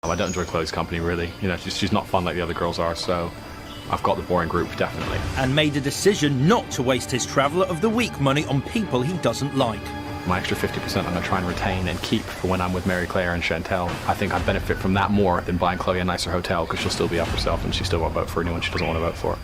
I don't enjoy Chloe's company, really. You know, she's not fun like the other girls are, so I've got the boring group, definitely. And made a decision not to waste his Traveller of the Week money on people he doesn't like. My extra 50% I'm going to try and retain and keep for when I'm with Mary Claire and Chantel. I think I benefit from that more than buying Chloe a nicer hotel, because she'll still be up herself and she still won't vote for anyone she doesn't want to vote for.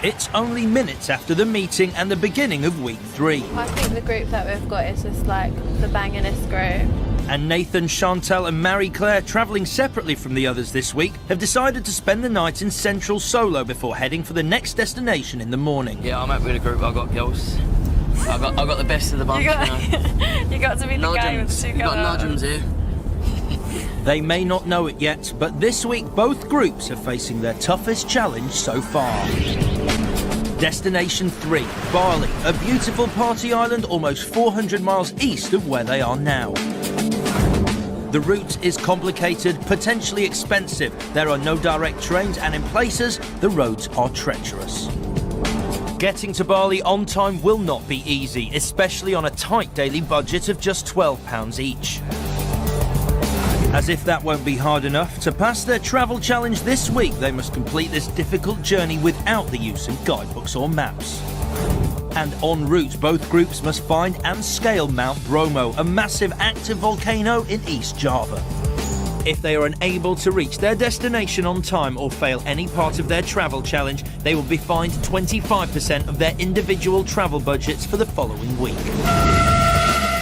It's only minutes after the meeting and the beginning of week 3. I think the group that we've got is just like the bangingest group. And Nathan, Chantel and Marie Claire, travelling separately from the others this week, have decided to spend the night in Central solo before heading for the next destination in the morning. Yeah, I'm happy with the group I've got, girls. I got the best of the bunch. You got to be the guy with the two girls. You got Nudgems here. They may not know it yet, but this week both groups are facing their toughest challenge so far. Destination 3, Bali, a beautiful party island almost 400 miles east of where they are now. The route is complicated, potentially expensive. There are no direct trains and in places the roads are treacherous. Getting to Bali on time will not be easy, especially on a tight daily budget of just £12 each. As if that won't be hard enough, to pass their travel challenge this week, they must complete this difficult journey without the use of guidebooks or maps. And en route, both groups must find and scale Mount Bromo, a massive active volcano in East Java. If they are unable to reach their destination on time or fail any part of their travel challenge, they will be fined 25% of their individual travel budgets for the following week.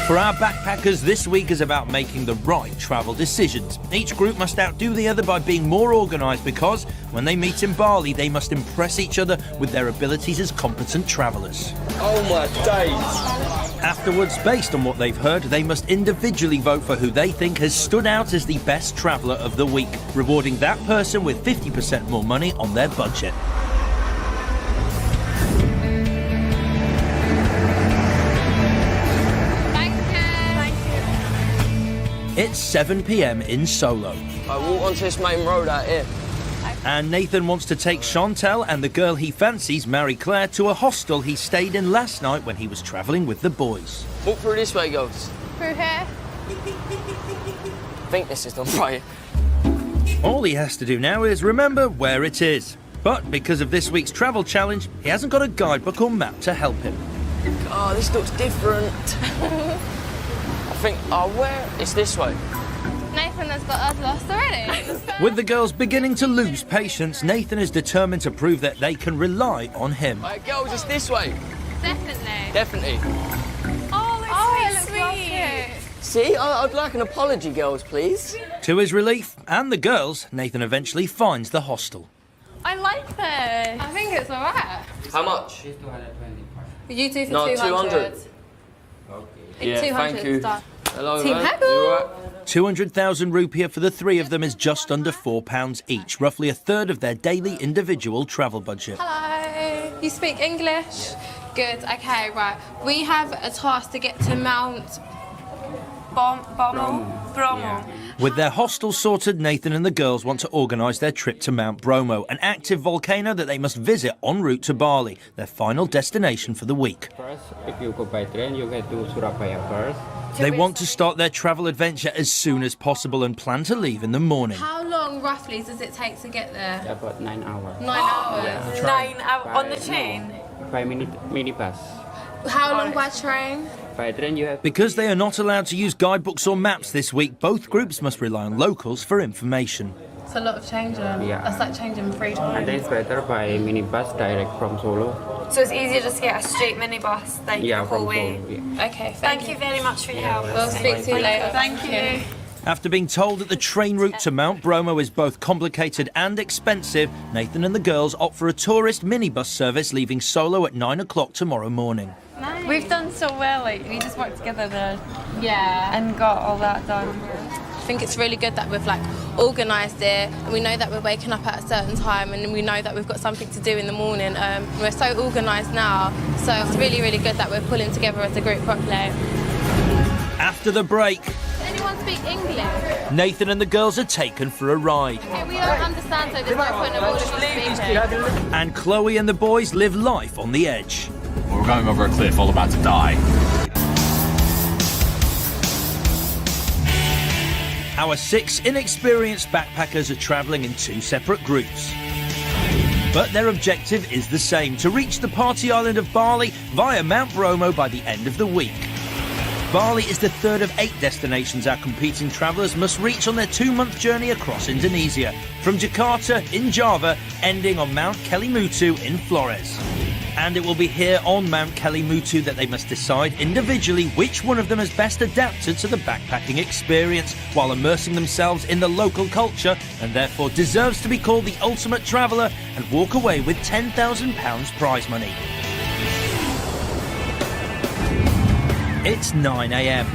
For our backpackers, this week is about making the right travel decisions. Each group must outdo the other by being more organised because, when they meet in Bali, they must impress each other with their abilities as competent travellers. Oh my days! Afterwards, based on what they've heard, they must individually vote for who they think has stood out as the best traveller of the week, rewarding that person with 50% more money on their budget. It's 7 p.m. in Solo. I walk onto this main road out here. And Nathan wants to take Chantel and the girl he fancies, Marie Claire, to a hostel he stayed in last night when he was travelling with the boys. Walk through this way, girls. Through here? I think this is the right. All he has to do now is remember where it is. But because of this week's travel challenge, he hasn't got a guidebook or map to help him. Oh, this looks different. I think, where? It's this way. Nathan has got us lost already. With the girls beginning to lose patience, Nathan is determined to prove that they can rely on him. Right, girls, it's this way. Definitely. Definitely. Oh, it looks cute. See, I'd like an apology, girls, please. To his relief, and the girls, Nathan eventually finds the hostel. I like this. I think it's alright. How much? You do for No, 200. 200. Yeah, 200 thank you. stuff. Hello, Team man. Haggle. You all right? 200,000 rupiah for the three of them is just under £4 each, roughly a third of their daily individual travel budget. Hello. You speak English? Good. Okay, right. We have a task to get to Mount Bromo. With their hostel sorted, Nathan and the girls want to organise their trip to Mount Bromo, an active volcano that they must visit en route to Bali, their final destination for the week. First, if you go by train, you get to Surabaya first. They want to start their travel adventure as soon as possible and plan to leave in the morning. How long, roughly, does it take to get there? About 9 hours. 9 hours. Yeah. 9 hours on the train? 5-minute minibus. How long by train? By train, you have. Because they are not allowed to use guidebooks or maps this week, both groups must rely on locals for information. It's a lot of changing. Yeah. That's like changing 3 times. And then it's better by minibus direct from Solo. So it's easier just to get a straight minibus than Yeah, the from whole way. Solo. Yeah. Okay, Thank you very much for your help. We'll speak to you later. Thank you. After being told that the train route to Mount Bromo is both complicated and expensive, Nathan and the girls opt for a tourist minibus service leaving Solo at 9 o'clock tomorrow morning. Nice. We've done so well, like we just worked together there Yeah. and got all that done. I think it's really good that we've like organised it and we know that we're waking up at a certain time and we know that we've got something to do in the morning. We're so organised now, so it's really, really good that we're pulling together as a group properly. After the break, Anyone anyone speak English? Nathan and the girls are taken for a ride. Okay, we don't understand, so there's no point of all of you speaking. And Chloe and the boys live life on the edge. We're going over a cliff, all about to die. Our 6 inexperienced backpackers are travelling in 2 separate groups. But their objective is the same, to reach the party island of Bali via Mount Bromo by the end of the week. Bali is the 3rd of 8 destinations our competing travellers must reach on their 2-month journey across Indonesia, from Jakarta in Java, ending on Mount Kelimutu in Flores. And it will be here on Mount Kelimutu that they must decide individually which one of them has best adapted to the backpacking experience while immersing themselves in the local culture, and therefore deserves to be called the ultimate traveller and walk away with £10,000 prize money. It's 9 a.m.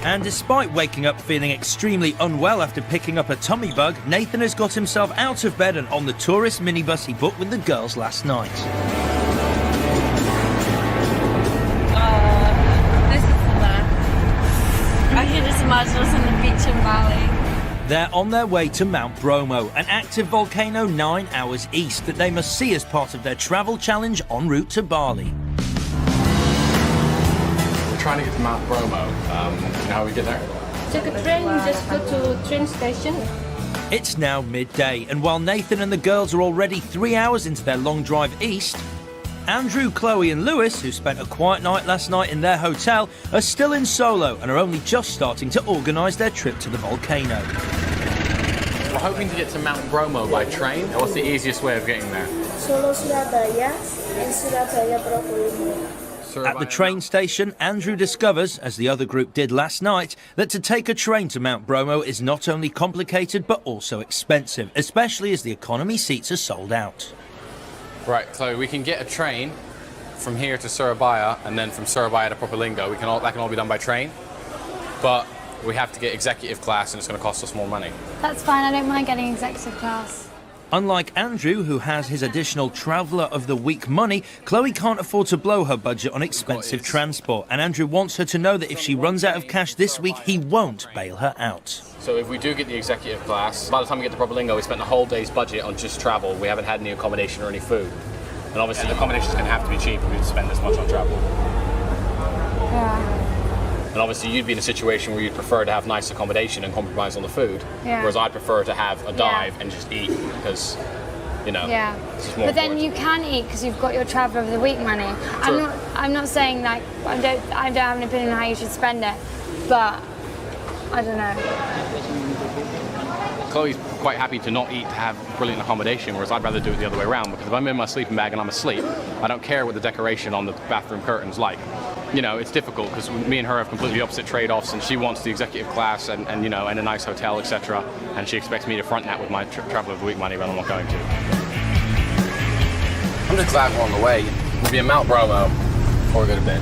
And despite waking up feeling extremely unwell after picking up a tummy bug, Nathan has got himself out of bed and on the tourist minibus he booked with the girls last night. This is the best. I can just imagine us on the beach in Bali. They're on their way to Mount Bromo, an active volcano 9 hours east that they must see as part of their travel challenge en route to Bali. Trying to get to Mount Bromo. You know how we get there? Take a train, just go to train station. It's now midday, and while Nathan and the girls are already 3 hours into their long drive east, Andrew, Chloe and Lewis, who spent a quiet night last night in their hotel, are still in Solo and are only just starting to organise their trip to the volcano. We're hoping to get to Mount Bromo by train. What's the easiest way of getting there? Solo Surabaya and Surabaya Probolinggo. At the train station, Andrew discovers, as the other group did last night, that to take a train to Mount Bromo is not only complicated but also expensive, especially as the economy seats are sold out. Right, so we can get a train from here to Surabaya and then from Surabaya to Probolinggo. That can all be done by train, but we have to get executive class and it's going to cost us more money. That's fine, I don't mind getting executive class. Unlike Andrew, who has his additional Traveller of the Week money, Chloe can't afford to blow her budget on expensive transport, and Andrew wants her to know that if she runs out of cash this week, he won't bail her out. So if we do get the executive class, by the time we get to Probolinggo, we spent a whole day's budget on just travel. We haven't had any accommodation or any food. And obviously the accommodation is going to have to be cheap if we spend this much on travel. Yeah. And obviously you'd be in a situation where you'd prefer to have nice accommodation and compromise on the food, whereas I'd prefer to have a dive and just eat because, you know, it's just more But then important. you can eat because you've got your Traveller of the Week money. Sure. I'm not saying like I don't have an opinion on how you should spend it, but I don't know. Chloe's quite happy to not eat to have brilliant accommodation, whereas I'd rather do it the other way around, because if I'm in my sleeping bag and I'm asleep, I don't care what the decoration on the bathroom curtain's like. You know, it's difficult because me and her have completely opposite trade-offs, and she wants the executive class and you know, and a nice hotel, etc. And she expects me to front that with my Traveller of the Week money, but I'm not going to. I'm just glad we're on the way. We'll be in Mount Bromo before we go to bed.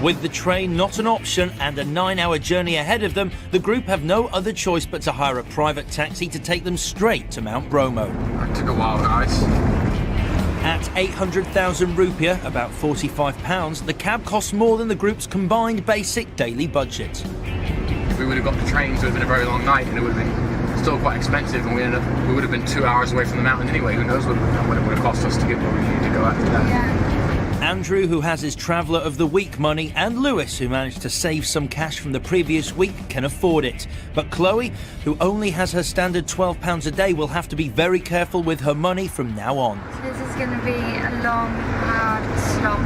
With the train not an option and a 9-hour journey ahead of them, the group have no other choice but to hire a private taxi to take them straight to Mount Bromo. That took a while, guys. At 800,000 rupiah, about £45, the cab costs more than the group's combined basic daily budget. If we would have got the trains, it would have been a very long night, and it would have been still quite expensive, and we would have been 2 hours away from the mountain anyway. Who knows what it would have cost us to get where we need to go after that. Andrew, who has his Traveller of the Week money, and Lewis, who managed to save some cash from the previous week, can afford it. But Chloe, who only has her standard £12 a day, will have to be very careful with her money from now on. This is going to be a long, hard slog.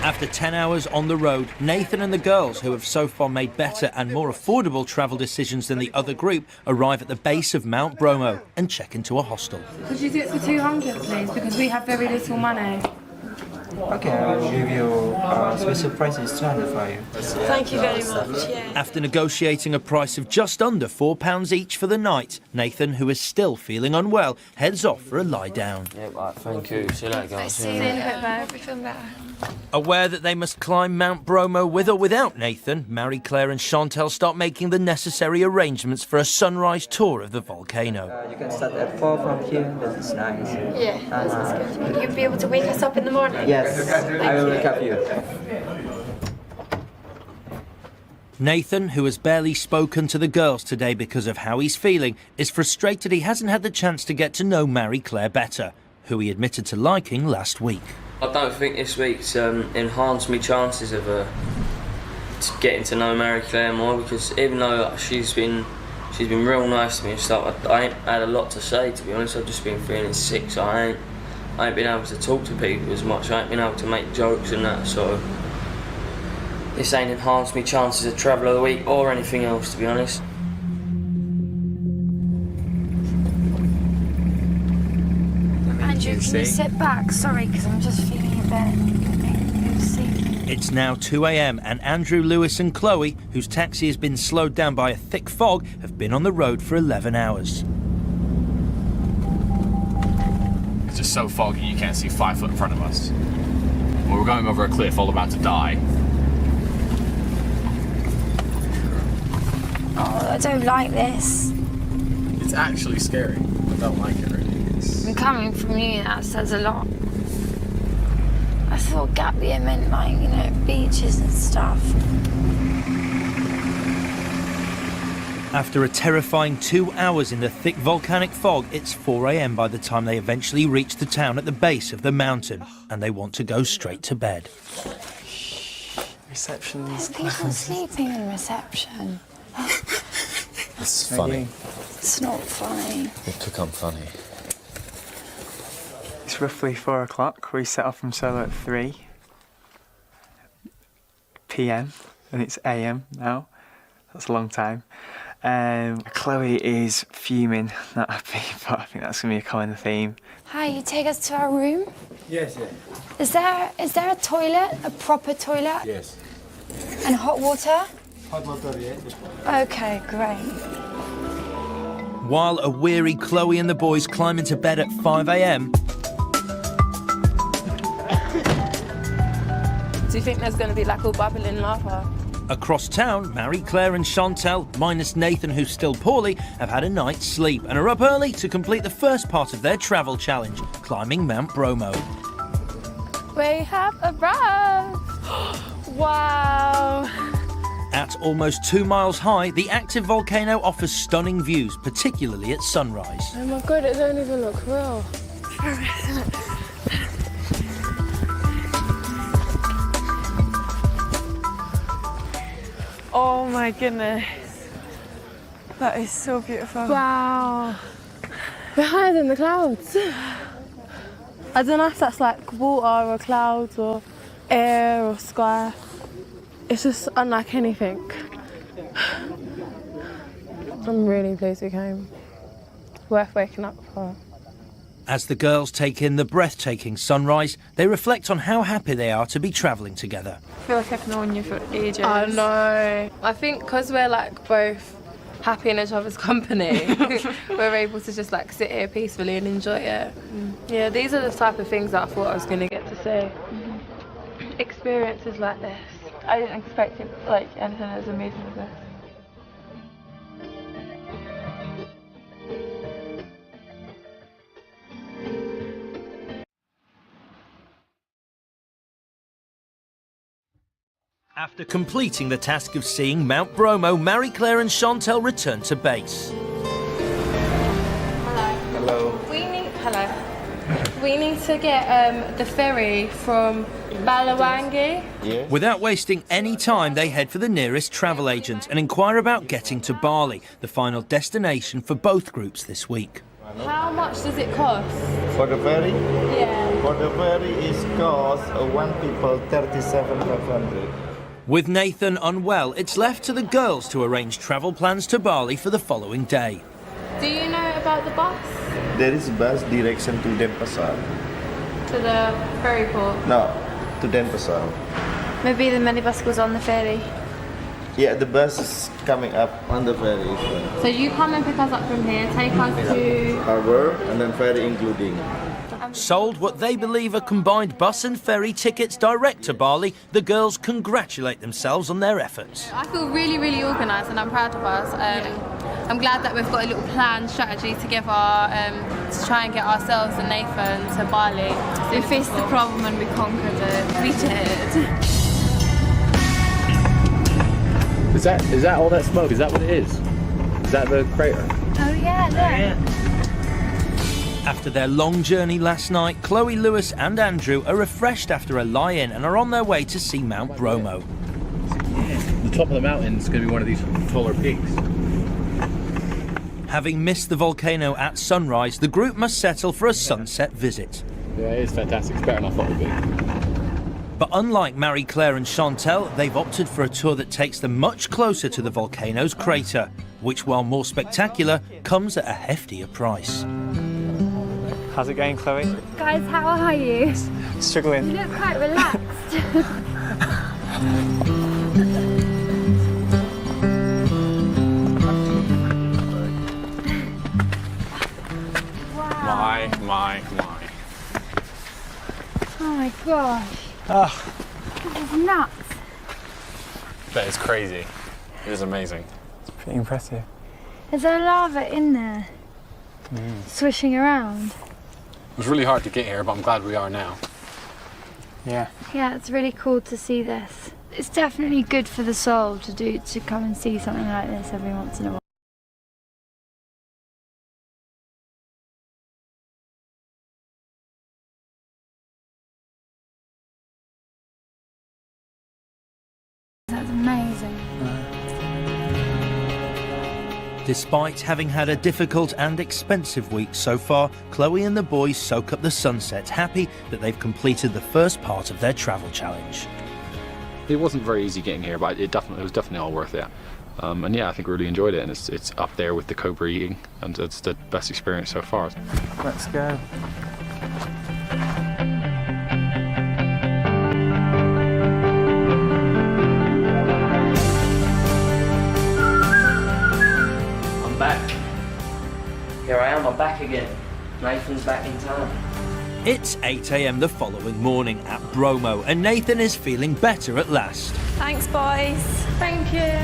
After 10 hours on the road, Nathan and the girls, who have so far made better and more affordable travel decisions than the other group, arrive at the base of Mount Bromo and check into a hostel. Could you do it for 200, please? Because we have very little money. Okay, I'll give you special prices 200 for you. Thank you very much. Yeah. After negotiating a price of just under £4 each for the night, Nathan, who is still feeling unwell, heads off for a lie down. Yeah, right, thank you. See you later, guys. See you in a bit, babe. We feel better. Aware that they must climb Mount Bromo with or without Nathan, Marie Claire and Chantal start making the necessary arrangements for a sunrise tour of the volcano. You can start at 4 from here, that is nice. Yeah, that's good. Will you be able to wake us up in the morning? Yes, I will wake up you. Nathan, who has barely spoken to the girls today because of how he's feeling, is frustrated he hasn't had the chance to get to know Marie Claire better, who he admitted to liking last week. I don't think this week's enhanced my chances of getting to know Marie Claire more, because even though she's been real nice to me and stuff, I ain't had a lot to say, to be honest. I've just been feeling sick, so I ain't been able to talk to people as much. I ain't been able to make jokes and that, so this ain't enhanced my chances of travel of the week or anything else, to be honest. Andrew, can you sit back? Sorry, because I'm just feeling a bit sick. It's now 2 a.m. and Andrew, Lewis and Chloe, whose taxi has been slowed down by a thick fog, have been on the road for 11 hours. It's just so foggy you can't see 5 foot in front of us. Well, we're going over a cliff, all about to die. Oh, I don't like this. It's actually scary. I don't like it really. And coming from you, that says a lot. I thought Gambia meant, like, you know, beaches and stuff. After a terrifying 2 hours in the thick volcanic fog, it's 4 a.m. by the time they eventually reach the town at the base of the mountain, and they want to go straight to bed. Reception. There's people sleeping in reception. It's funny. It's not funny. It could come funny. It's roughly 4 o'clock. We set off from Solo at 3 p.m. and it's a.m. now. That's a long time. Chloe is fuming, not happy, but I think that's going to be a common theme. Hi, you take us to our room? Yes, Is there a toilet, a proper toilet? Yes. And hot water? Hot water, yes. Okay, great. While a weary Chloe and the boys climb into bed at 5 a.m, Do you think there's going to be like all bubbling lava? across town, Marie Claire and Chantal, minus Nathan who's still poorly, have had a night's sleep and are up early to complete the first part of their travel challenge, climbing Mount Bromo. We have arrived! Wow! At almost 2 miles high, the active volcano offers stunning views, particularly at sunrise. Oh my god, it don't even look real. Oh my goodness. That is so beautiful. Wow. We're higher than the clouds. I don't know if that's like water or clouds or air or sky. It's just unlike anything. I'm really pleased we came. Worth waking up for. As the girls take in the breathtaking sunrise, they reflect on how happy they are to be travelling together. I feel like I've known you for ages. I know. I think because we're like both happy in each other's company, we're able to just like sit here peacefully and enjoy it. Yeah, these are the type of things that I thought I was going to get to see. Experiences like this. I didn't expect it, like anything as amazing as this. After completing the task of seeing Mount Bromo, Marie Claire and Chantal return to base. Hello. We need to get the ferry from Balawangi. Yes. Without wasting any time, they head for the nearest travel agent and inquire about getting to Bali, the final destination for both groups this week. How much does it cost? For the ferry? Yeah. For the ferry is cost one people 37,500. With Nathan unwell, it's left to the girls to arrange travel plans to Bali for the following day. Do you know about the bus? There is bus direction to Denpasar. To the ferry port? No, to Denpasar. Maybe the minibus goes on the ferry. Yeah, the bus is coming up on the ferry. So you come and pick us up from here, take us to... Harbour, and then ferry including. Sold what they believe are combined bus and ferry tickets direct to Bali, the girls congratulate themselves on their efforts. I feel really, really organised and I'm proud of us. I'm glad that we've got a little plan, strategy together to try and get ourselves and Nathan to Bali. We faced the problem and we conquered it. We did. Is that all that smoke? Is that what it is? Is that the crater? Oh yeah, look. After their long journey last night, Chloe, Lewis and Andrew are refreshed after a lie-in and are on their way to see Mount Bromo. The top of the mountain is going to be one of these taller peaks. Having missed the volcano at sunrise, the group must settle for a sunset visit. Yeah, it is fantastic. It's better than I thought it would be. But unlike Marie-Claire and Chantal, they've opted for a tour that takes them much closer to the volcano's crater, which, while more spectacular, comes at a heftier price. How's it going, Chloe? Guys, how are you? Struggling. You look quite relaxed. My. Oh my gosh. Oh, This is nuts. That is crazy. It is amazing. it's pretty impressive. Is there lava in there? Swishing around? It was really hard to get here, but I'm glad we are now. Yeah. Yeah, it's really cool to see this. It's definitely good for the soul to come and see something like this every once in a while. That's amazing. Despite having had a difficult and expensive week so far, Chloe and the boys soak up the sunset, happy that they've completed the first part of their travel challenge. It wasn't very easy getting here, but it was definitely all worth it. And yeah, I think we really enjoyed it, and it's up there with the cobra eating, and it's the best experience so far. Let's go. Back. Here I am, I'm back again. Nathan's back in town. It's 8 a.m. the following morning at Bromo, and Nathan is feeling better at last. Thanks, boys. Thank you.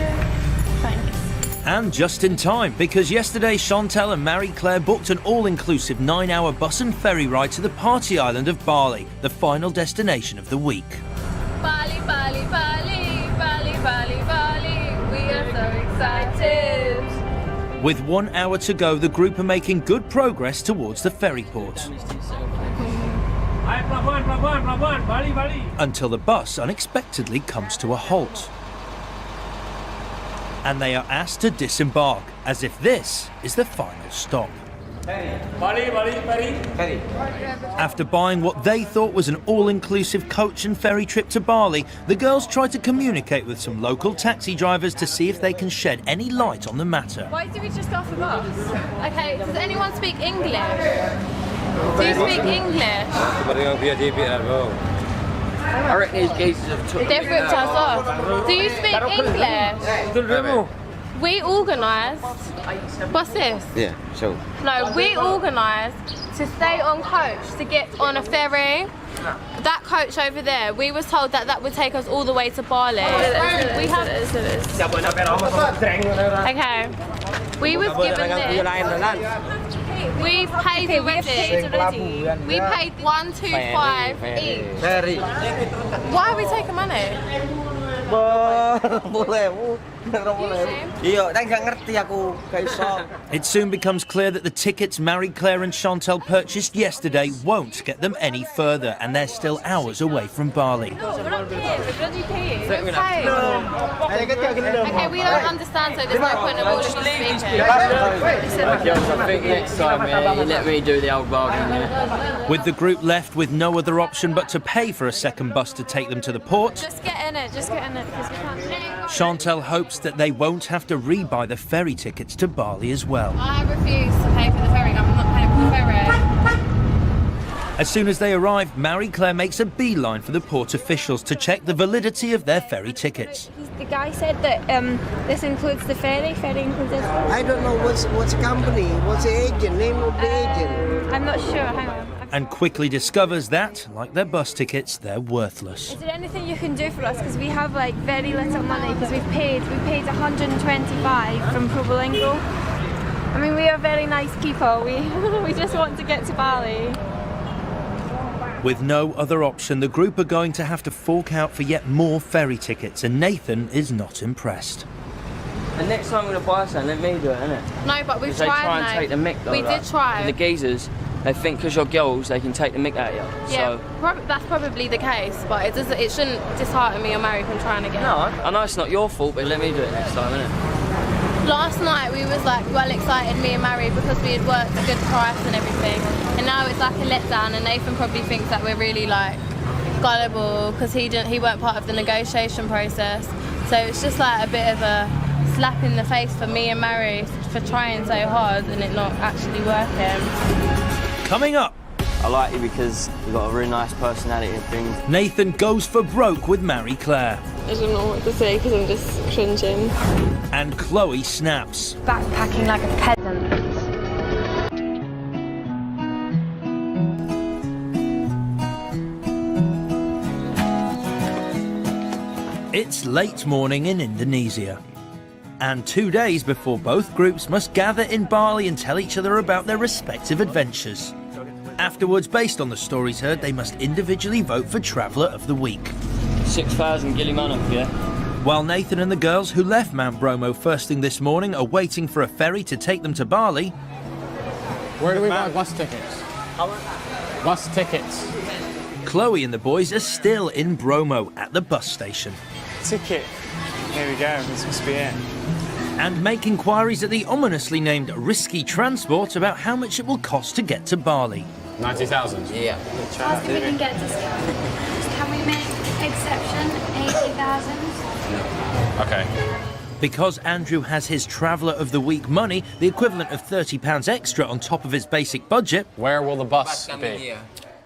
Thanks. And just in time, because yesterday Chantal and Marie-Claire booked an all-inclusive 9-hour bus and ferry ride to the party island of Bali, the final destination of the week. Bali, Bali, Bali, Bali, Bali, Bali. We are so excited. With 1 hour to go, the group are making good progress towards the ferry port. Until the bus unexpectedly comes to a halt. And they are asked to disembark, as if this is the final stop. After buying what they thought was an all-inclusive coach and ferry trip to Bali, the girls tried to communicate with some local taxi drivers to see if they can shed any light on the matter. Why do we just go off the bus? Okay, does anyone speak English? Do you speak English? I reckon these geezers have took They've ripped us off. Do you speak English? We organised. What's this? Yeah, sure. No, we organised to stay on coach to get on a ferry. That coach over there, we was told that would take us all the way to Bali. Okay. We was given this. We've paid already. We paid 125 each. Why are we taking money? It soon becomes clear that the tickets Marie-Claire and Chantal purchased yesterday won't get them any further, and they're still hours away from Bali. We're not paying. We're bloody paying. Okay, we don't understand, so there's no point in all of us speaking. I think next time you let me do the old bargain. With the group left with no other option but to pay for a second bus to take them to the port, Just get in it, because we can't. Chantal hopes that they won't have to re-buy the ferry tickets to Bali as well. I refuse to pay for the ferry. I'm not paying for the ferry. As soon as they arrive, Marie-Claire makes a beeline for the port officials to check the validity of their ferry tickets. The guy said that this includes the ferry. Ferry includes this. I don't know what's the company, what's the agent, name of the agent. I'm not sure. Hang on. And quickly discovers that, like their bus tickets, they're worthless. Is there anything you can do for us? Because we have like very little money. Because we paid 125 from Provolinggo. I mean, we are very nice people. We just want to get to Bali. With no other option, the group are going to have to fork out for yet more ferry tickets, and Nathan is not impressed. And next time we're going to buy something, let me do it, innit? No, but we've They tried. try and take the mick though. We did try. The geezers, they think because you're girls, they can take the mick out of you. Yeah, So, that's probably the case, but it shouldn't dishearten me or Mary from trying again. no, I know it's not your fault, but let me do it next time, innit? Last night we was like well excited, me and Mary, because we had worked a good price and everything, and now it's like a letdown, and Nathan probably thinks that we're really like gullible because he weren't part of the negotiation process. So it's just like a bit of a slap in the face for me and Mary for trying so hard and it not actually working. Coming up, I like you because you've got a really nice personality and things. Nathan goes for broke with Marie-Claire. I don't know what to say because I'm just cringing. And Chloe snaps. Backpacking like a peasant. It's late morning in Indonesia. And 2 days before both groups must gather in Bali and tell each other about their respective adventures. Afterwards, based on the stories heard, they must individually vote for Traveller of the Week. 6,000 Gilimanuk, yeah? While Nathan and the girls who left Mount Bromo first thing this morning are waiting for a ferry to take them to Bali. Where do we buy bus tickets? Bus tickets. Chloe and the boys are still in Bromo at the bus station. Ticket. Here we go, this must be it. And make inquiries at the ominously named Risky Transport about how much it will cost to get to Bali. 90,000. Yeah. Ask if we can get discount. Can we make exception? 80,000? Okay. Because Andrew has his Traveller of the Week money, the equivalent of £30 extra on top of his basic budget. Where will the bus be?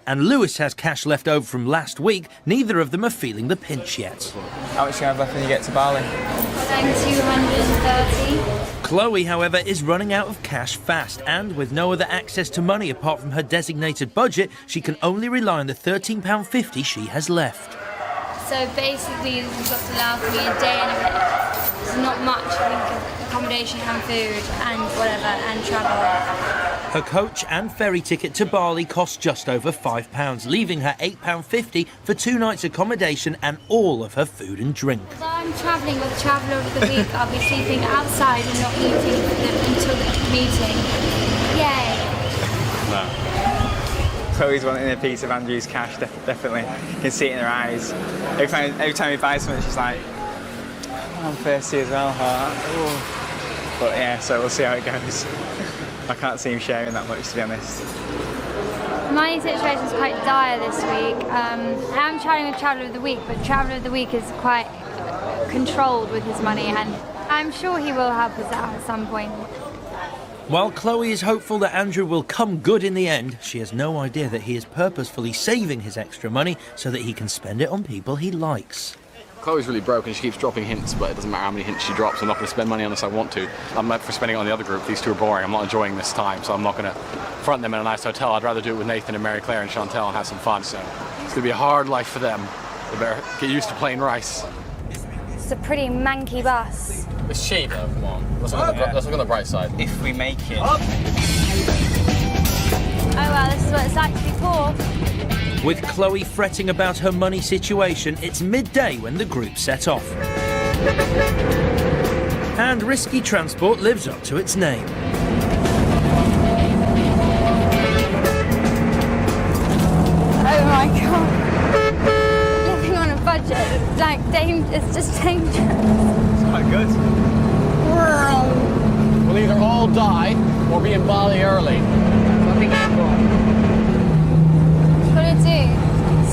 And Lewis has cash left over from last week, neither of them are feeling the pinch yet. How much do you have left when you get to Bali? 230. Chloe, however, is running out of cash fast, and with no other access to money apart from her designated budget, she can only rely on the £13.50 she has left. So basically, this has got to last me a day and a bit. It's not much, I think, accommodation and food and whatever, and travel. Her coach and ferry ticket to Bali cost just over £5, leaving her £8.50 for 2 nights accommodation and all of her food and drink. So I'm travelling with Traveller of the Week. I'll be sleeping outside and not eating until the meeting. Yay! Chloe's wanting a piece of Andrew's cash, definitely. You can see it in her eyes. Every time we buy something, she's like, I'm thirsty as well, heart. But yeah, so we'll see how it goes. I can't see him sharing that much, to be honest. My situation is quite dire this week. I'm travelling with Traveller of the Week, but Traveller of the Week is quite controlled with his money, and I'm sure he will help us out at some point. While Chloe is hopeful that Andrew will come good in the end, she has no idea that he is purposefully saving his extra money so that he can spend it on people he likes. Chloe's really broke and she keeps dropping hints, but it doesn't matter how many hints she drops. I'm not going to spend money unless I want to. I'm up for spending it on the other group. These two are boring. I'm not enjoying this time, so I'm not going to front them in a nice hotel. I'd rather do it with Nathan and Mary Claire and Chantel and have some fun. So it's going to be a hard life for them. They better get used to plain rice. It's a pretty manky bus. It's cheap though, come on. Let's look on the bright side. If we make it. Oh well, this is what it's like to be poor. With Chloe fretting about her money situation, it's midday when the group set off. And Risky Transport lives up to its name. Oh my god. Living on a budget, it's just dangerous. It's quite good. We'll either all die or be in Bali early. What are we going for? What do we do?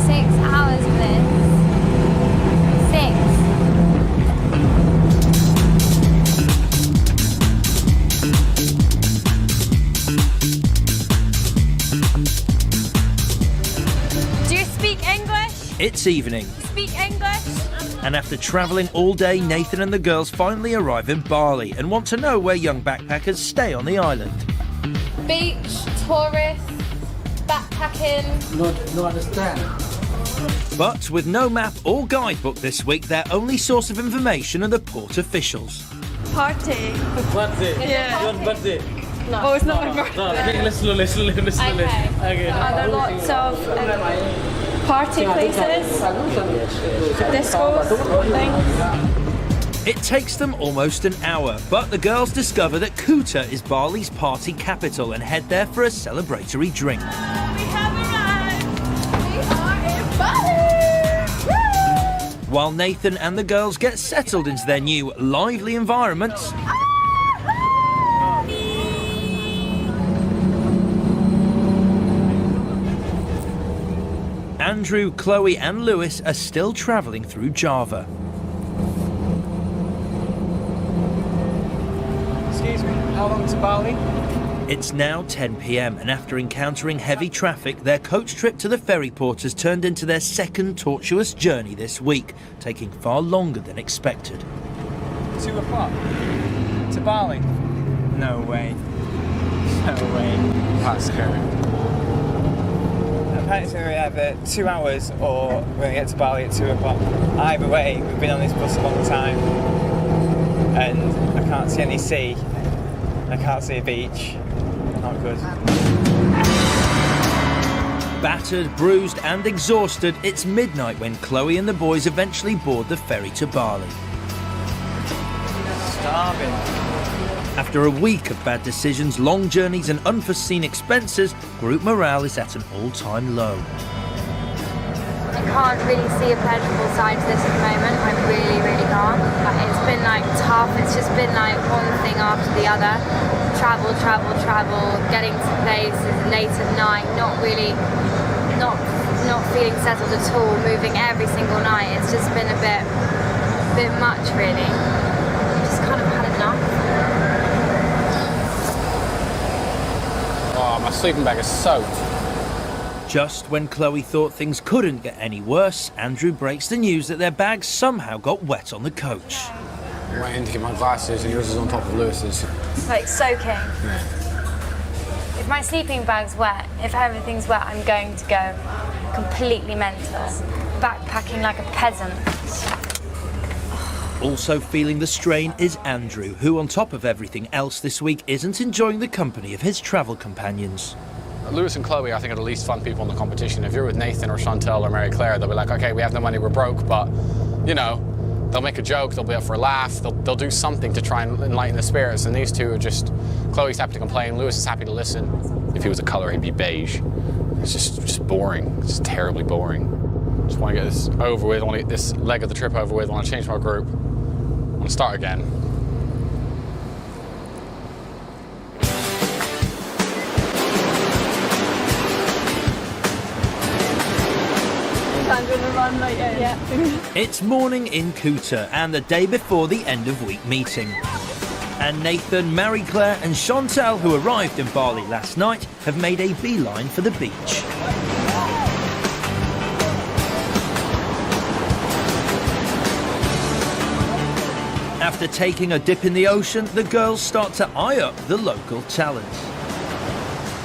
6 hours of this. 6. It's evening, Speak English. and after travelling all day, Nathan and the girls finally arrive in Bali and want to know where young backpackers stay on the island. Beach, tourists, backpacking. No understand. But with no map or guidebook this week, their only source of information are the port officials. Party. Birthday. Yeah. Your birthday. No. Oh, it's not my birthday. No, take it slowly. Okay. Are there lots of party places? Discos, things? It takes them almost an hour, but the girls discover that Kuta is Bali's party capital and head there for a celebratory drink. We have arrived. We are in Bali. While Nathan and the girls get settled into their new lively environments, Andrew, Chloe and Lewis are still travelling through Java. Excuse me, how long to Bali? It's now 10 p.m. and after encountering heavy traffic, their coach trip to the ferry port has turned into their second tortuous journey this week, taking far longer than expected. 2 o'clock? To Bali? No way. No way. That's scary. Apparently we're either 2 hours or we're going to get to Bali at 2 o'clock. Either way, we've been on this bus a long time and I can't see any sea. I can't see a beach. Not good. Battered, bruised and exhausted, it's midnight when Chloe and the boys eventually board the ferry to Bali. Starving. After a week of bad decisions, long journeys and unforeseen expenses, group morale is at an all-time low. I can't really see a pleasurable side to this at the moment. I really can't. Like, it's been like tough. It's just been like one thing after the other. Travel, getting to places late at night, not feeling settled at all, moving every single night. It's just been a bit much really. Just kind of had enough. Oh, my sleeping bag is soaked. Just when Chloe thought things couldn't get any worse, Andrew breaks the news that their bags somehow got wet on the coach. I went in to get my glasses and yours is on top of Lewis's. Like soaking. Yeah. If my sleeping bag's wet, if everything's wet, I'm going to go completely mental. Backpacking like a peasant. Also feeling the strain is Andrew, who on top of everything else this week isn't enjoying the company of his travel companions. Lewis and Chloe, I think, are the least fun people in the competition. If you're with Nathan or Chantel or Mary Claire, they'll be like, okay, we have no money, we're broke, but, you know, they'll make a joke, they'll be up for a laugh, they'll do something to try and enlighten the spirits, and these two are just, Chloe's happy to complain, Lewis is happy to listen. If he was a colour, he'd be beige. It's just boring, it's just terribly boring. Just want to get this over with, I want to get this leg of the trip over with, I want to change my group, I want to start again. It's morning in Kuta and the day before the end of week meeting. And Nathan, Marie Claire and Chantel, who arrived in Bali last night, have made a beeline for the beach. After taking a dip in the ocean, the girls start to eye up the local talent.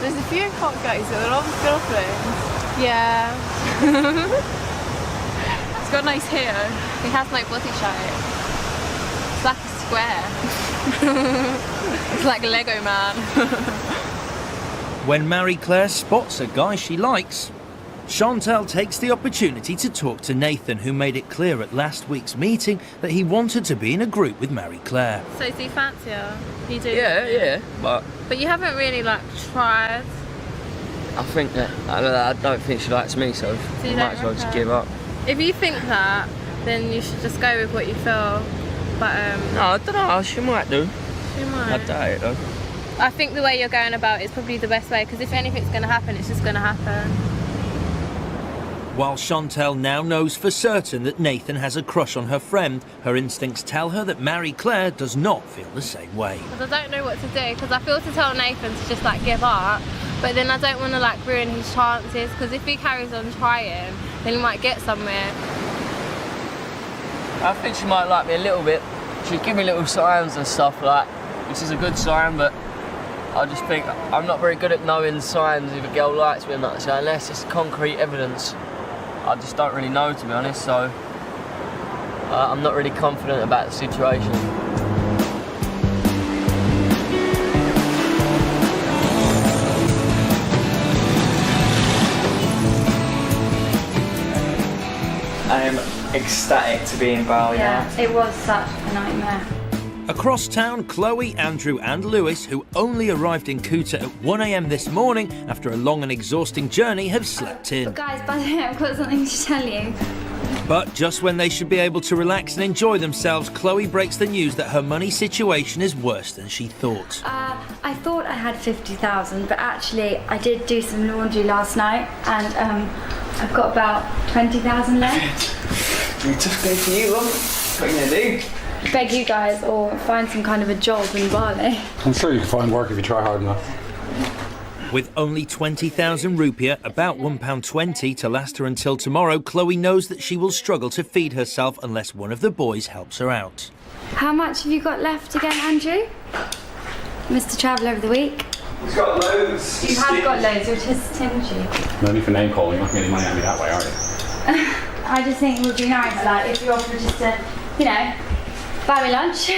There's a few hot guys that are all girlfriends. Yeah. He's got nice hair. He has no body shape. It's like a square. It's like a Lego man. When Marie Claire spots a guy she likes, Chantel takes the opportunity to talk to Nathan, who made it clear at last week's meeting that he wanted to be in a group with Marie Claire. So do you fancy her? You do? Yeah, But you haven't really like tried. I think that I don't think she likes me, so you I might as well don't just reckon? give up. If you think that, then you should just go with what you feel. But No, I don't know. She might do. you might. I doubt it though. I think the way you're going about it is probably the best way, because if anything's going to happen, it's just going to happen. While Chantel now knows for certain that Nathan has a crush on her friend, her instincts tell her that Marie-Claire does not feel the same way. Because I don't know what to do, because I feel to tell Nathan to just like give up, but then I don't want to like ruin his chances, because if he carries on trying, then he might get somewhere. I think she might like me a little bit. She'd give me little signs and stuff like, which is a good sign, but I just think I'm not very good at knowing signs if a girl likes me or not, so unless it's concrete evidence, I just don't really know, to be honest, so I'm not really confident about the situation. I am ecstatic to be in Bali now. It was such a nightmare. Across town, Chloe, Andrew and Lewis, who only arrived in Kuta at 1 a.m. this morning after a long and exhausting journey, have slept in. Guys, by the way, I've got something to tell you. But just when they should be able to relax and enjoy themselves, Chloe breaks the news that her money situation is worse than she thought. I thought I had 50,000, but actually I did do some laundry last night and I've got about 20,000 left. You just go for you, love. What are you going to do? Beg you guys or find some kind of a job in Bali. I'm sure you can find work if you try hard enough. With only 20,000 rupiah, about £1.20 to last her until tomorrow, Chloe knows that she will struggle to feed herself unless one of the boys helps her out. How much have you got left again, Andrew? Mr. Travel over the week. He's got loads. You have got loads, you're just stingy. No need for name calling, you're not getting any money out of me that way, are you? I just think it would be nice, like, if you offer just to, you know, buy me lunch.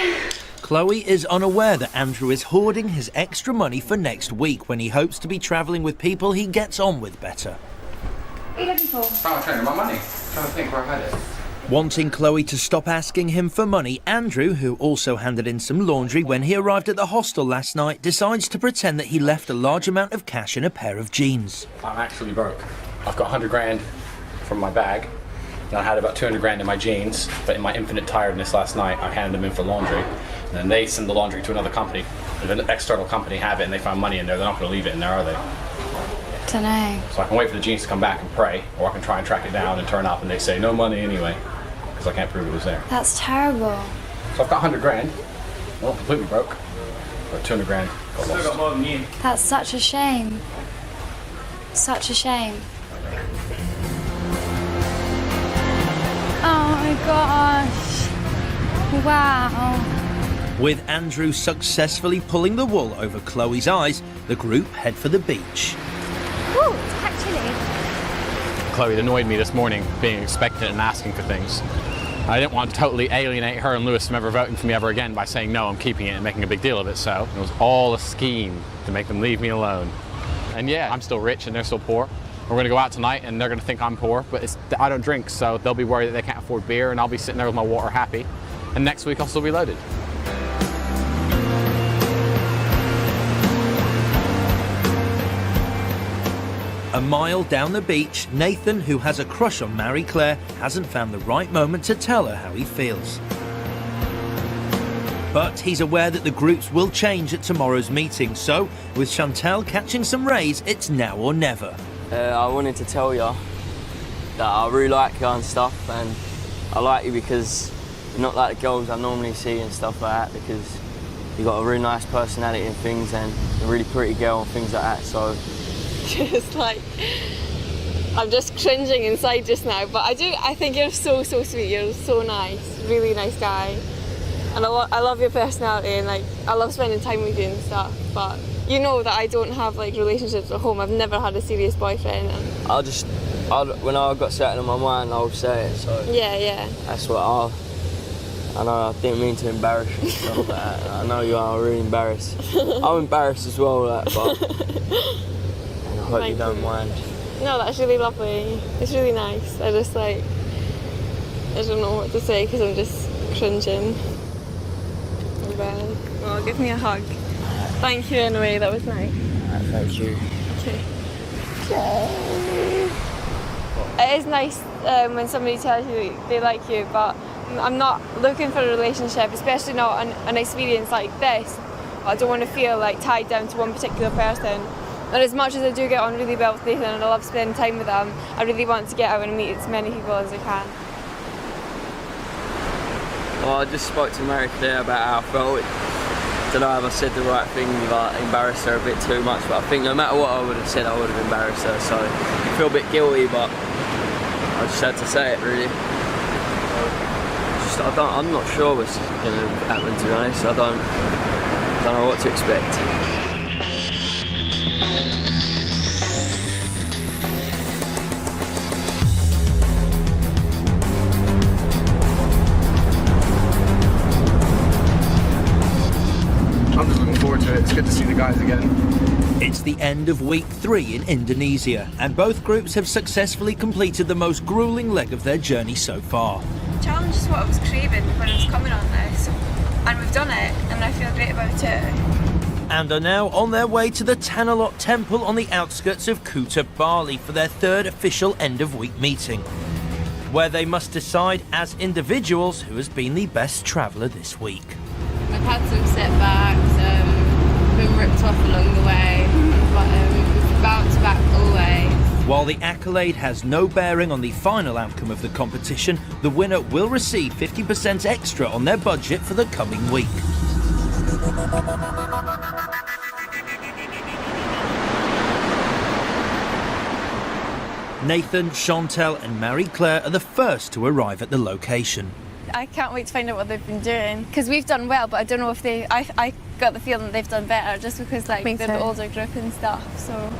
Chloe is unaware that Andrew is hoarding his extra money for next week when he hopes to be travelling with people he gets on with better. What are you looking for? I'm trying to my money. I'm trying to think where I had it. Wanting Chloe to stop asking him for money, Andrew, who also handed in some laundry when he arrived at the hostel last night, decides to pretend that he left a large amount of cash in a pair of jeans. I'm actually broke. I've got 100 grand from my bag, and I had about 200 grand in my jeans, but in my infinite tiredness last night, I handed them in for laundry. And then they send the laundry to another company. If an external company have it and they find money in there, they're not going to leave it in there, are they? Dunno. So I can wait for the jeans to come back and pray, or I can try and track it down and turn up and they say no money anyway, because I can't prove it was there. That's terrible. So I've got 100 grand. I'm not completely broke, but 200 grand got lost. Got more than you. That's such a shame. Such a shame. Oh my gosh. Wow. With Andrew successfully pulling the wool over Chloe's eyes, the group head for the beach. Ooh, it's quite chilly. Chloe annoyed me this morning, being expectant and asking for things. I didn't want to totally alienate her and Lewis from ever voting for me ever again by saying no, I'm keeping it and making a big deal of it, so it was all a scheme to make them leave me alone. And yeah, I'm still rich and they're still poor. We're going to go out tonight and they're going to think I'm poor, but I don't drink, so they'll be worried that they can't afford beer and I'll be sitting there with my water happy. And next week I'll still be loaded. A mile down the beach, Nathan, who has a crush on Marie-Claire, hasn't found the right moment to tell her how he feels. But he's aware that the groups will change at tomorrow's meeting, so with Chantel catching some rays, it's now or never. I wanted to tell you that I really like you and stuff, and I like you because you're not like the girls I normally see and stuff like that, because you've got a really nice personality and things, and a really pretty girl and things like that, so... Just like, I'm just cringing inside just now, but I think you're so sweet, you're so nice, really nice guy. And I love your personality, and like, I love spending time with you and stuff, but you know that I don't have like relationships at home. I've never had a serious boyfriend. And when I got something on my mind, I'll say it, so... Yeah. That's what I know I didn't mean to embarrass you and stuff like that. I know you are really embarrassed. I'm embarrassed as well, like, but... I hope you don't mind. No, that's really lovely. It's really nice. I don't know what to say because I'm just cringing. Well, give me a hug. Thank you anyway, that was nice. Thank you. Okay. It is nice when somebody tells you they like you, but I'm not looking for a relationship, especially not an experience like this. I don't want to feel like tied down to one particular person. And as much as I do get on really well with Nathan and I love spending time with him, I really want to get out and meet as many people as I can. Well, I just spoke to Mary Claire about how I felt. I don't know if I said the right thing, like embarrassed her a bit too much, but I think no matter what I would have said, I would have embarrassed her, so I feel a bit guilty, but I just had to say it, really. I'm not sure what's going to happen, to be honest. I don't know what to expect. I'm just looking forward to it. It's good to see the guys again. It's the end of week 3 in Indonesia, and both groups have successfully completed the most gruelling leg of their journey so far. Challenge is what I was craving when I was coming on this, and we've done it, and I feel great about it. And are now on their way to the Tanalot Temple on the outskirts of Kuta, Bali for their 3rd official end-of-week meeting, where they must decide as individuals who has been the best traveller this week. I've had some setbacks, been ripped off along the way, but bounce back always. While the accolade has no bearing on the final outcome of the competition, the winner will receive 50% extra on their budget for the coming week. Nathan, Chantel and Marie Claire are the first to arrive at the location. I can't wait to find out what they've been doing, because we've done well, but I don't know if I got the feeling that they've done better just because they're the older group and stuff, so.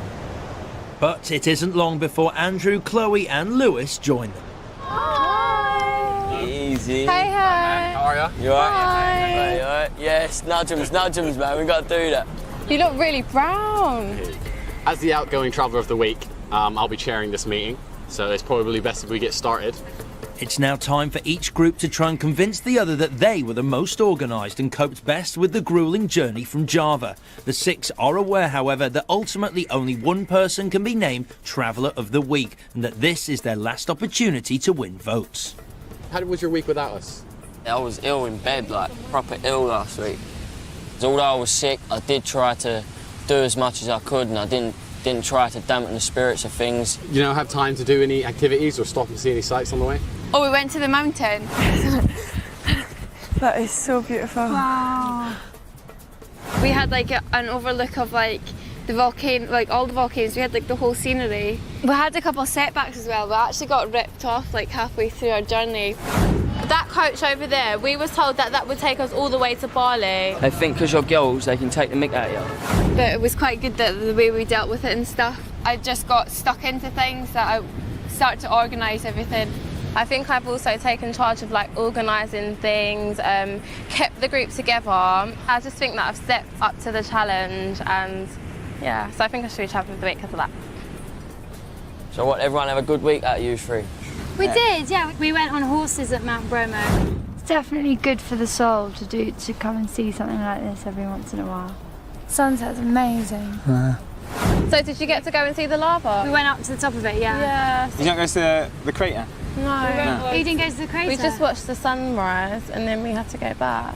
But it isn't long before Andrew, Chloe and Lewis join them. Hi! Easy. Hey, hi! How are you? You alright? Hi! Hey, you alright? Yes, nudgems, man, we got to do that. You look really brown. As the outgoing traveller of the week, I'll be chairing this meeting, so it's probably best if we get started. It's now time for each group to try and convince the other that they were the most organised and coped best with the gruelling journey from Java. The 6 are aware, however, that ultimately only one person can be named Traveller of the Week, and that this is their last opportunity to win votes. How was your week without us? I was ill in bed, like proper ill last week. Although I was sick, I did try to do as much as I could, and I didn't try to dampen the spirits of things. You know, have time to do any activities or stop and see any sights on the way? Oh, we went to the mountain. That is so beautiful. Wow. We had like an overlook of like the volcano, like all the volcanoes. We had like the whole scenery. We had a couple of setbacks as well. We actually got ripped off like halfway through our journey. That coach over there, we was told that would take us all the way to Bali. They think because you're girls, they can take the mick out of you. But it was quite good that the way we dealt with it and stuff. I just got stuck into things that I started to organise everything. I think I've also taken charge of like organising things, kept the group together. I just think that I've stepped up to the challenge, and yeah, so I think I should be Traveller of the Week because of that. So what, everyone have a good week at you 3? We did, yeah. We went on horses at Mount Bromo. It's definitely good for the soul to come and see something like this every once in a while. Sunset's amazing. So did you get to go and see the lava? We went up to the top of it, yeah. Yeah. You don't go to the crater? No. You didn't go to the crater? We just watched the sunrise and then we had to go back.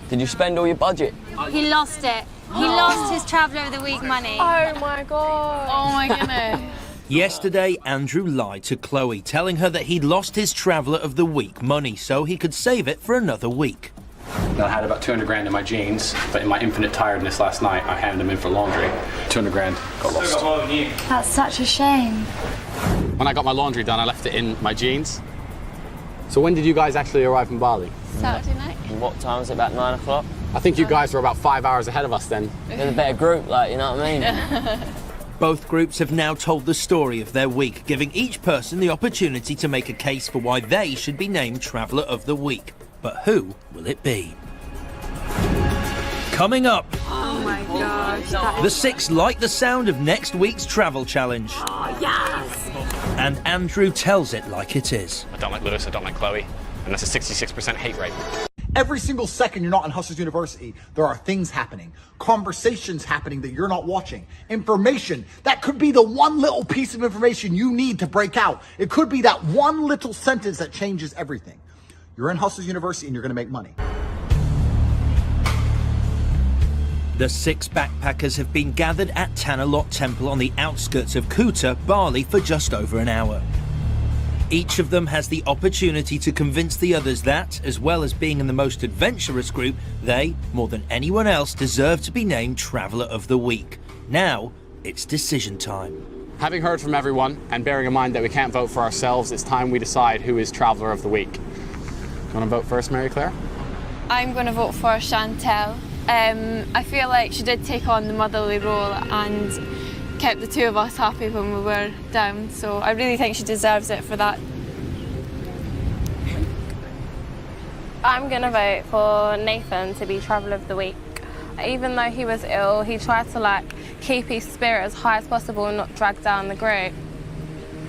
Did you spend all your budget? He lost it. He lost his Traveller of the Week money. Oh my god. Oh my goodness. Yesterday, Andrew lied to Chloe, telling her that he'd lost his Traveller of the Week money so he could save it for another week. I had about 200 grand in my jeans, but in my infinite tiredness last night, I handed them in for laundry. 200 grand got lost. That's such a shame. When I got my laundry done, I left it in my jeans. So when did you guys actually arrive in Bali? Saturday night. And what time was it, about 9 o'clock? I think you guys were about 5 hours ahead of us then. You're the better group, like, you know what I mean? Both groups have now told the story of their week, giving each person the opportunity to make a case for why they should be named Traveller of the Week. But who will it be? Coming up, Oh my gosh. the 6 like the sound of next week's travel challenge. Oh, yes! And Andrew tells it like it is. I don't like Lewis, I don't like Chloe, and that's a 66% hate rate. Every single second you're not in Hustlers University, there are things happening, conversations happening that you're not watching, information that could be the one little piece of information you need to break out. It could be that one little sentence that changes everything. You're in Hustlers University and you're going to make money. The 6 backpackers have been gathered at Tanalot Temple on the outskirts of Kuta, Bali, for just over an hour. Each of them has the opportunity to convince the others that, as well as being in the most adventurous group, they, more than anyone else, deserve to be named Traveller of the Week. Now, it's decision time. Having heard from everyone, and bearing in mind that we can't vote for ourselves, it's time we decide who is Traveller of the Week. You want to vote first, Mary Claire? I'm going to vote for Chantel. I feel like she did take on the motherly role and kept the two of us happy when we were down, so I really think she deserves it for that. I'm going to vote for Nathan to be Traveller of the Week. Even though he was ill, he tried to keep his spirit as high as possible and not drag down the group.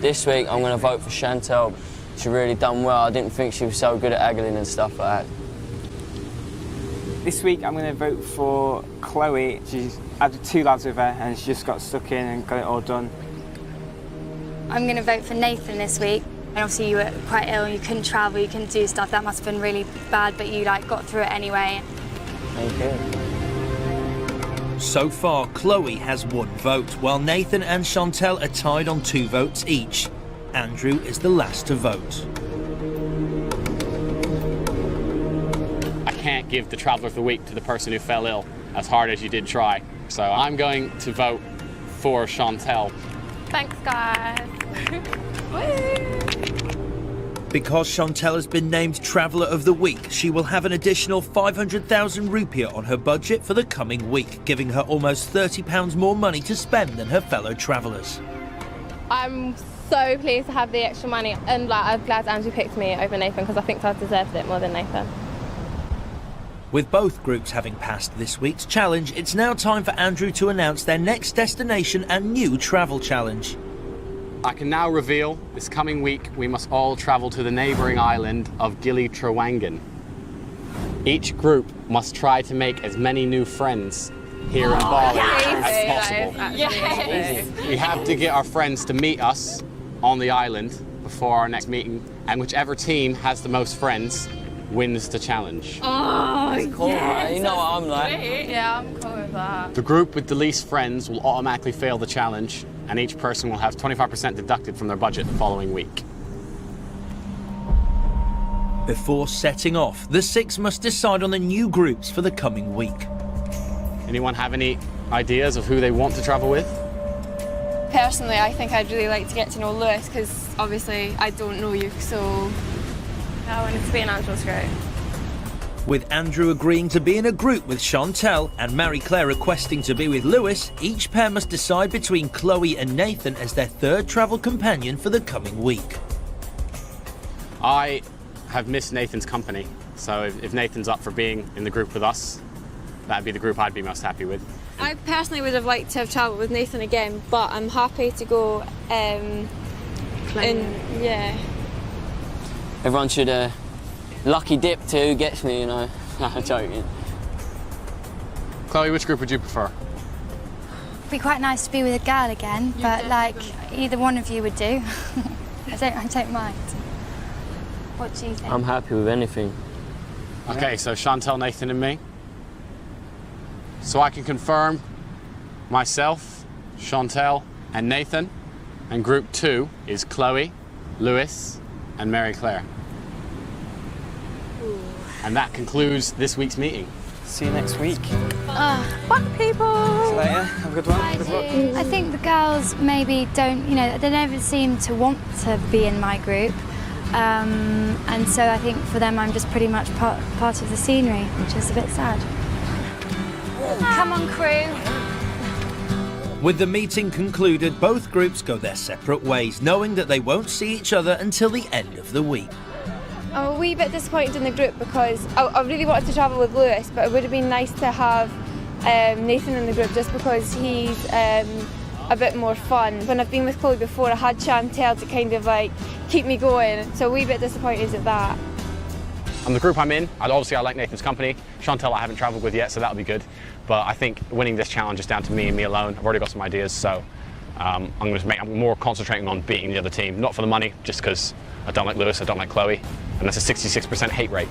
This week I'm going to vote for Chantel. She really done well. I didn't think she was so good at haggling and stuff like that. This week I'm going to vote for Chloe. She's had 2 lads with her and she just got stuck in and got it all done. I'm going to vote for Nathan this week. And obviously you were quite ill and you couldn't travel, you couldn't do stuff. That must have been really bad, but you got through it anyway. Thank you. So far, Chloe has 1 vote, while Nathan and Chantel are tied on 2 votes each. Andrew is the last to vote. I can't give the Traveller of the Week to the person who fell ill, as hard as you did try. So I'm going to vote for Chantel. Thanks, guys. Because Chantel has been named Traveller of the Week, she will have an additional 500,000 rupiah on her budget for the coming week, giving her almost £30 more money to spend than her fellow travellers. I'm so pleased to have the extra money, and I'm glad Andrew picked me over Nathan because I think I deserved it more than Nathan. With both groups having passed this week's challenge, it's now time for Andrew to announce their next destination and new travel challenge. I can now reveal this coming week we must all travel to the neighbouring island of Gili Trawangan. Each group must try to make as many new friends here in Bali as possible. Yes. We have to get our friends to meet us on the island before our next meeting, and whichever team has the most friends wins the challenge. Oh, Cool, yes, you know what I'm like. Yeah, I'm cool with that. The group with the least friends will automatically fail the challenge, and each person will have 25% deducted from their budget the following week. Before setting off, the 6 must decide on the new groups for the coming week. Anyone have any ideas of who they want to travel with? Personally, I think I'd really like to get to know Lewis because obviously I don't know you, so... I wanted to be in Andrew's group. With Andrew agreeing to be in a group with Chantel and Mary Claire requesting to be with Lewis, each pair must decide between Chloe and Nathan as their 3rd travel companion for the coming week. I have missed Nathan's company, so if Nathan's up for being in the group with us, that'd be the group I'd be most happy with. I personally would have liked to have travelled with Nathan again, but I'm happy to go yeah. Everyone should lucky dip to who gets me, you know. I'm joking. Chloe, which group would you prefer? It'd be quite nice to be with a girl again, but either one of you would do. I don't mind. What do you think? I'm happy with anything. Okay, so Chantel, Nathan and me. So I can confirm myself, Chantel and Nathan, and group 2 is Chloe, Lewis and Mary Claire. Ooh. And that concludes this week's meeting. See you next week. Bye, people. See you later. Have a good one. Good luck. I think the girls maybe don't, they never seem to want to be in my group. And so I think for them, I'm just pretty much part of the scenery, which is a bit sad. Come on, crew. With the meeting concluded, both groups go their separate ways, knowing that they won't see each other until the end of the week. I'm a wee bit disappointed in the group because I really wanted to travel with Lewis, but it would have been nice to have Nathan in the group just because he's a bit more fun. When I've been with Chloe before, I had Chantel to kind of keep me going, so a wee bit disappointed at that. And the group I'm in, I like Nathan's company. Chantel I haven't travelled with yet, so that'll be good. But I think winning this challenge is down to me and me alone. I've already got some ideas, so I'm more concentrating on beating the other team. Not for the money, just because I don't like Lewis, I don't like Chloe, and that's a 66% hate rate.